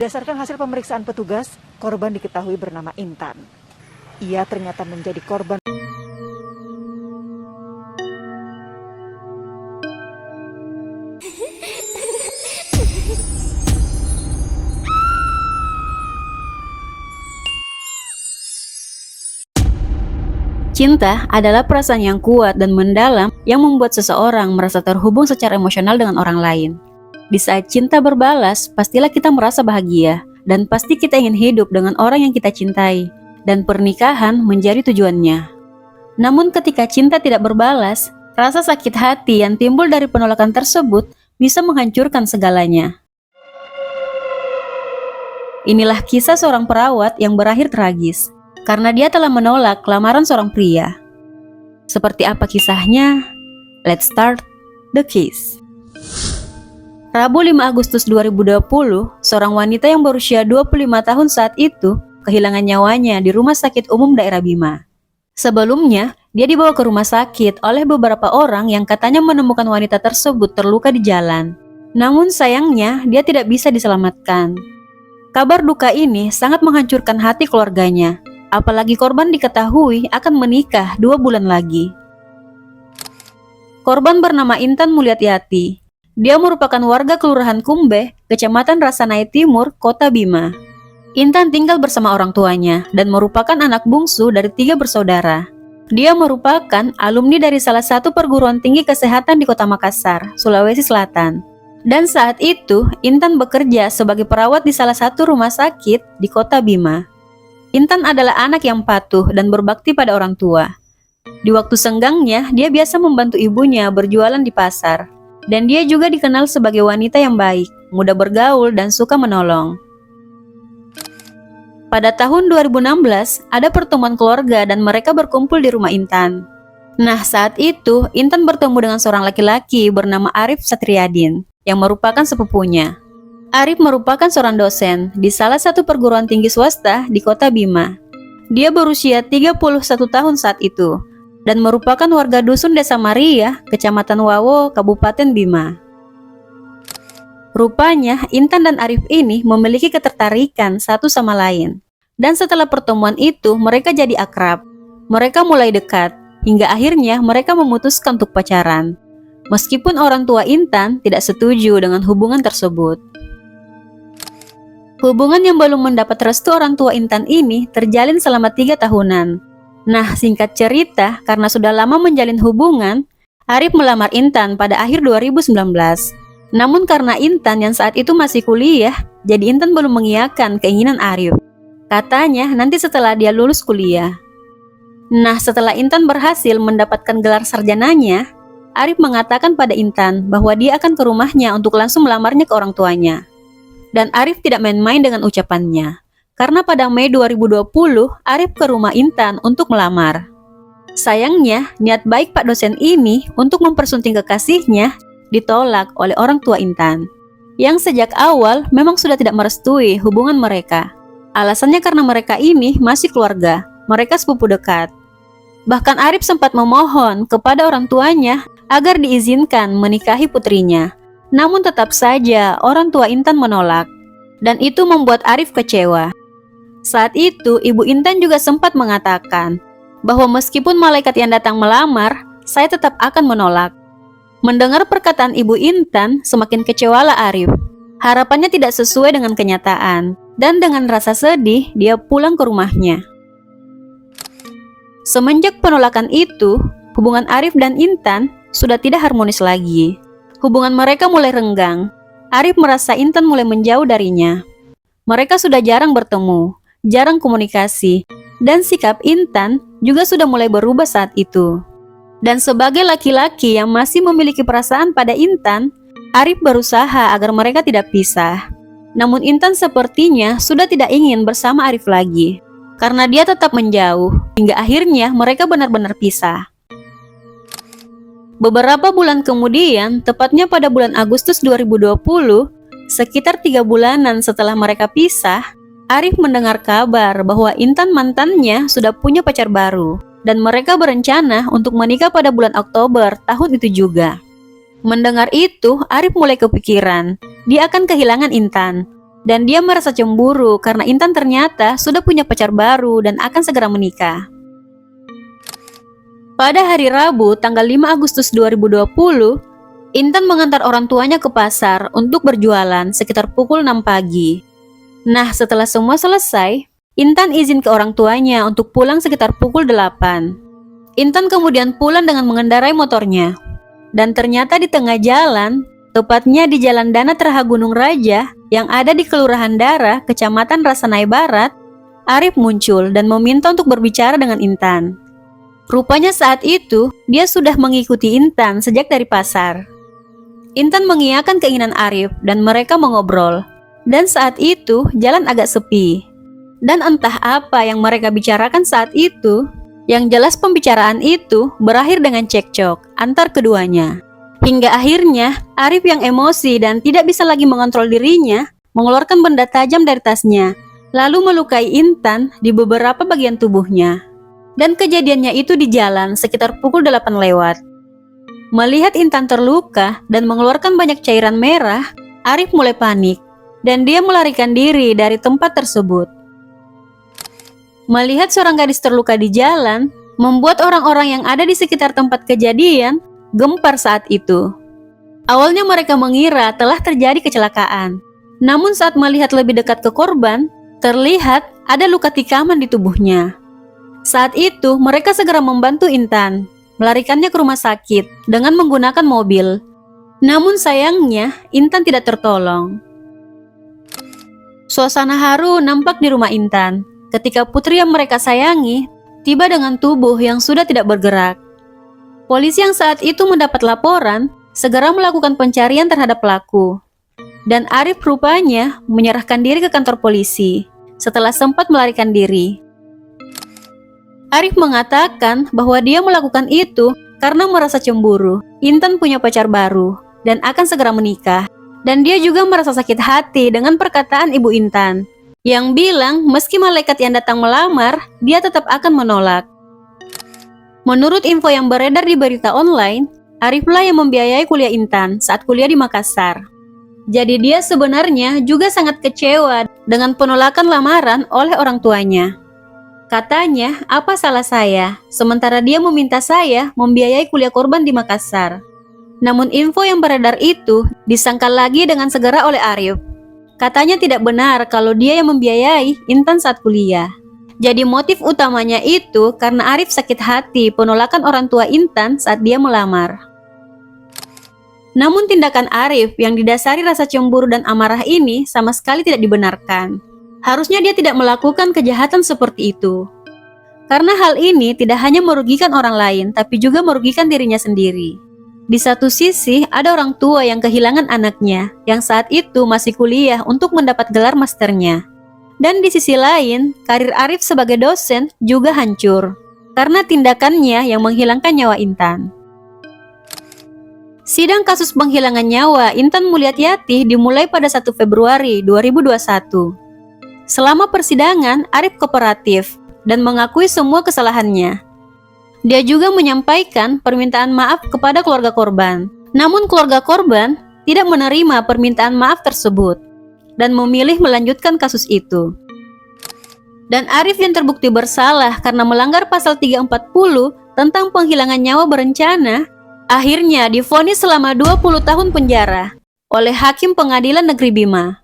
Berdasarkan hasil pemeriksaan petugas, korban diketahui bernama Intan. Ia ternyata menjadi korban Cinta adalah perasaan yang kuat dan mendalam yang membuat seseorang merasa terhubung secara emosional dengan orang lain. Di saat cinta berbalas, pastilah kita merasa bahagia, dan pasti kita ingin hidup dengan orang yang kita cintai, dan pernikahan menjadi tujuannya. Namun ketika cinta tidak berbalas, rasa sakit hati yang timbul dari penolakan tersebut bisa menghancurkan segalanya. Inilah kisah seorang perawat yang berakhir tragis, karena dia telah menolak lamaran seorang pria. Seperti apa kisahnya? Let's start the case. Rabu 5 Agustus 2020, seorang wanita yang berusia 25 tahun saat itu kehilangan nyawanya di Rumah Sakit Umum Daerah Bima. Sebelumnya, dia dibawa ke rumah sakit oleh beberapa orang yang katanya menemukan wanita tersebut terluka di jalan. Namun sayangnya, dia tidak bisa diselamatkan. Kabar duka ini sangat menghancurkan hati keluarganya. Apalagi korban diketahui akan menikah 2 bulan lagi. Korban bernama Intan Mulyati. Dia merupakan warga Kelurahan Kumbe, Kecamatan Rasanai Timur, Kota Bima. Intan tinggal bersama orang tuanya dan merupakan anak bungsu dari 3 bersaudara. Dia merupakan alumni dari salah satu perguruan tinggi kesehatan di Kota Makassar, Sulawesi Selatan. Dan saat itu, Intan bekerja sebagai perawat di salah satu rumah sakit di Kota Bima. Intan adalah anak yang patuh dan berbakti pada orang tua. Di waktu senggangnya, dia biasa membantu ibunya berjualan di pasar. Dan dia juga dikenal sebagai wanita yang baik, mudah bergaul, dan suka menolong. Pada tahun 2016, ada pertemuan keluarga dan mereka berkumpul di rumah Intan. Nah, saat itu, Intan bertemu dengan seorang laki-laki bernama Arif Satriadin, yang merupakan sepupunya. Arif merupakan seorang dosen di salah satu perguruan tinggi swasta di Kota Bima. Dia berusia 31 tahun saat itu dan merupakan warga dusun Desa Maria, Kecamatan Wawo, Kabupaten Bima. Rupanya, Intan dan Arif ini memiliki ketertarikan satu sama lain. Dan setelah pertemuan itu, mereka jadi akrab. Mereka mulai dekat, hingga akhirnya mereka memutuskan untuk pacaran. Meskipun orang tua Intan tidak setuju dengan hubungan tersebut. Hubungan yang belum mendapat restu orang tua Intan ini terjalin selama 3 tahunan. Nah, singkat cerita, karena sudah lama menjalin hubungan, Arif melamar Intan pada akhir 2019. Namun karena Intan yang saat itu masih kuliah, jadi Intan belum mengiyakan keinginan Arif. Katanya nanti setelah dia lulus kuliah. Nah, setelah Intan berhasil mendapatkan gelar sarjananya, Arif mengatakan pada Intan bahwa dia akan ke rumahnya untuk langsung melamarnya ke orang tuanya. Dan Arif tidak main-main dengan ucapannya, karena pada Mei 2020, Arif ke rumah Intan untuk melamar. Sayangnya, niat baik Pak dosen ini untuk mempersunting kekasihnya ditolak oleh orang tua Intan, yang sejak awal memang sudah tidak merestui hubungan mereka. Alasannya karena mereka ini masih keluarga, mereka sepupu dekat. Bahkan Arif sempat memohon kepada orang tuanya agar diizinkan menikahi putrinya. Namun tetap saja orang tua Intan menolak, dan itu membuat Arif kecewa. Saat itu Ibu Intan juga sempat mengatakan bahwa meskipun malaikat yang datang melamar, saya tetap akan menolak. Mendengar perkataan Ibu Intan, semakin kecewalah Arif. Harapannya tidak sesuai dengan kenyataan, dan dengan rasa sedih dia pulang ke rumahnya. Semenjak penolakan itu, hubungan Arif dan Intan sudah tidak harmonis lagi. Hubungan mereka mulai renggang. Arif merasa Intan mulai menjauh darinya. Mereka sudah jarang bertemu, jarang komunikasi, dan sikap Intan juga sudah mulai berubah saat itu. Dan sebagai laki-laki yang masih memiliki perasaan pada Intan, Arif berusaha agar mereka tidak pisah. Namun Intan sepertinya sudah tidak ingin bersama Arif lagi, karena dia tetap menjauh, hingga akhirnya mereka benar-benar pisah. Beberapa bulan kemudian, tepatnya pada bulan Agustus 2020, sekitar 3 bulanan setelah mereka pisah, Arif mendengar kabar bahwa Intan mantannya sudah punya pacar baru, dan mereka berencana untuk menikah pada bulan Oktober tahun itu juga. Mendengar itu, Arif mulai kepikiran, dia akan kehilangan Intan. dan dia merasa cemburu karena Intan ternyata sudah punya pacar baru dan akan segera menikah. Pada hari Rabu, tanggal 5 Agustus 2020, Intan mengantar orang tuanya ke pasar untuk berjualan sekitar pukul 6 pagi. Nah, setelah semua selesai, Intan izin ke orang tuanya untuk pulang sekitar pukul 8. Intan kemudian pulang dengan mengendarai motornya. Dan ternyata di tengah jalan, tepatnya di Jalan Dana Terha Gunung Raja yang ada di Kelurahan Dara, Kecamatan Rasanai Barat, Arif muncul dan meminta untuk berbicara dengan Intan. Rupanya saat itu, dia sudah mengikuti Intan sejak dari pasar. Intan mengiyakan keinginan Arif dan mereka mengobrol. Dan saat itu, jalan agak sepi. Dan entah apa yang mereka bicarakan saat itu, yang jelas pembicaraan itu berakhir dengan cekcok antar keduanya. Hingga akhirnya, Arif yang emosi dan tidak bisa lagi mengontrol dirinya, mengeluarkan benda tajam dari tasnya, lalu melukai Intan di beberapa bagian tubuhnya. Dan kejadiannya itu di jalan sekitar pukul 8 lewat. Melihat Intan terluka dan mengeluarkan banyak cairan merah, Arif mulai panik dan dia melarikan diri dari tempat tersebut. Melihat seorang gadis terluka di jalan, membuat orang-orang yang ada di sekitar tempat kejadian gempar saat itu. Awalnya mereka mengira telah terjadi kecelakaan. Namun saat melihat lebih dekat ke korban, terlihat ada luka tikaman di tubuhnya. Saat itu, mereka segera membantu Intan, melarikannya ke rumah sakit dengan menggunakan mobil. Namun sayangnya, Intan tidak tertolong. Suasana haru nampak di rumah Intan, ketika putri yang mereka sayangi tiba dengan tubuh yang sudah tidak bergerak. Polisi yang saat itu mendapat laporan, segera melakukan pencarian terhadap pelaku. Dan Arif rupanya menyerahkan diri ke kantor polisi, setelah sempat melarikan diri. Arif mengatakan bahwa dia melakukan itu karena merasa cemburu. Intan punya pacar baru dan akan segera menikah. Dan dia juga merasa sakit hati dengan perkataan ibu Intan yang bilang meski malaikat yang datang melamar, dia tetap akan menolak. Menurut info yang beredar di berita online, Ariflah yang membiayai kuliah Intan saat kuliah di Makassar. Jadi dia sebenarnya juga sangat kecewa dengan penolakan lamaran oleh orang tuanya. Katanya, apa salah saya? Sementara dia meminta saya membiayai kuliah korban di Makassar. Namun info yang beredar itu disangkal lagi dengan segera oleh Arif. Katanya tidak benar kalau dia yang membiayai Intan saat kuliah. Jadi motif utamanya itu karena Arif sakit hati penolakan orang tua Intan saat dia melamar. Namun tindakan Arif yang didasari rasa cemburu dan amarah ini sama sekali tidak dibenarkan. Harusnya dia tidak melakukan kejahatan seperti itu. Karena hal ini tidak hanya merugikan orang lain, tapi juga merugikan dirinya sendiri. Di satu sisi, ada orang tua yang kehilangan anaknya, yang saat itu masih kuliah untuk mendapat gelar masternya. Dan di sisi lain, karir Arif sebagai dosen juga hancur, karena tindakannya yang menghilangkan nyawa Intan. Sidang kasus penghilangan nyawa Intan Mulyatiati dimulai pada 1 Februari 2021. Selama persidangan, Arif kooperatif dan mengakui semua kesalahannya. Dia juga menyampaikan permintaan maaf kepada keluarga korban. Namun keluarga korban tidak menerima permintaan maaf tersebut dan memilih melanjutkan kasus itu. Dan Arif yang terbukti bersalah karena melanggar pasal 340 tentang penghilangan nyawa berencana, akhirnya divonis selama 20 tahun penjara oleh Hakim Pengadilan Negeri Bima.